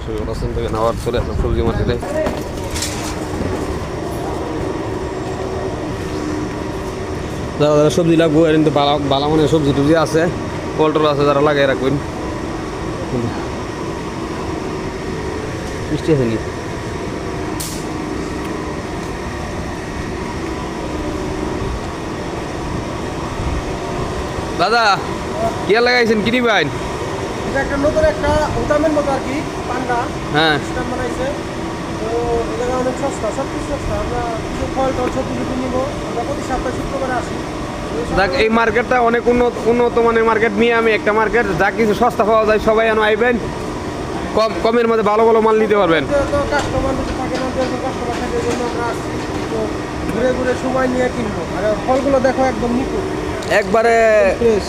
সরাসরি রাস্তা থেকে নেওয়ার চলে আসলাম সবজি মার্কেটে। যারা যারা সবজি লাগবো এর কিন্তু বালা মানে সবজি টুবজি আছে, পল্টল আছে, যারা লাগিয়ে রাখবেন। মিষ্টি আছে নি দাদা? কি লাগাইছেন কিনি ভাই? এটা একটা নতুন একটা উদামের মতো আর কি পান্ডা হ্যাঁ সিস্টেম বানাইছে। তো এটা অনেক সস্তা, সব কিছু সস্তা। আমরা কিছু ফল টল সবজি টবজি নিবো, আমরা প্রতি সপ্তাহে শুক্রবারে আসি। দেখ এই মার্কেটটা অনেক উন্নত মানের মার্কেট, মিয়ামি একটা মার্কেট, যা কিছু সস্তা পাওয়া যায় সবাই এনে আইবেন, কমের মধ্যে ভালো ভালো মাল নিতে পারবেন। তো কাস্টমার যদি থাকে না, যেরকম কাস্টমার থাকে এই জন্য আমরা আসছি। তো ঘুরে ঘুরে সময় নিয়ে কিনবো। আর ফলগুলো দেখো একদম নিখুঁত, একবারে ফ্রেশ।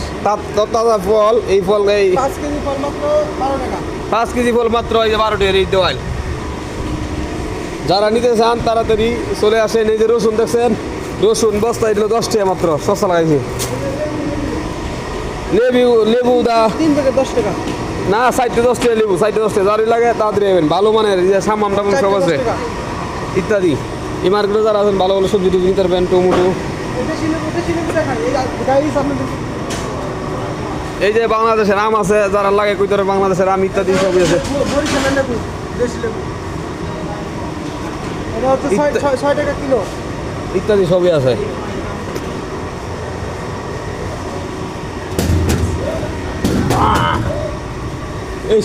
তাজা ফল। এই ফল এই 5 কেজি ফল মাত্র 12 টাকা। 5 কেজি ফল মাত্র এই যে 12 টাকা এই দেওয়াল। যারা নিতে চান তাড়াতাড়ি চলে আসেন। এই যে রসুন দেখছেন, রসুন বস্তা এগুলো 10 টাকা মাত্র, সস্তা লাগাইছে। লেবু দা 3 থেকে 10 টাকা। না, 60-10 টাকা লেবু, 60-10 টাকা। যারই লাগে তাড়াতাড়ি আইবেন, ভালো মানের এই যে সামাম টামাম সব 4 আছে 10 টাকা। ইত্যাদি। এই মার্কেটে যারা আছেন ভালো ভালো সবজি টবজি নিতে পারবেন, টমেটো। দেশি লেবু দেখান। এই গাইস আপনাদের এই যে বাংলাদেশের আম আছে, যারা লাগে কইতরে বাংলাদেশের আম ইত্যাদি সবই আছে। বরিশালের লেবু, দেশি লেবু। এটা হচ্ছে 6 টাকা কিলো। ইত্যাদি সবই আছে। এই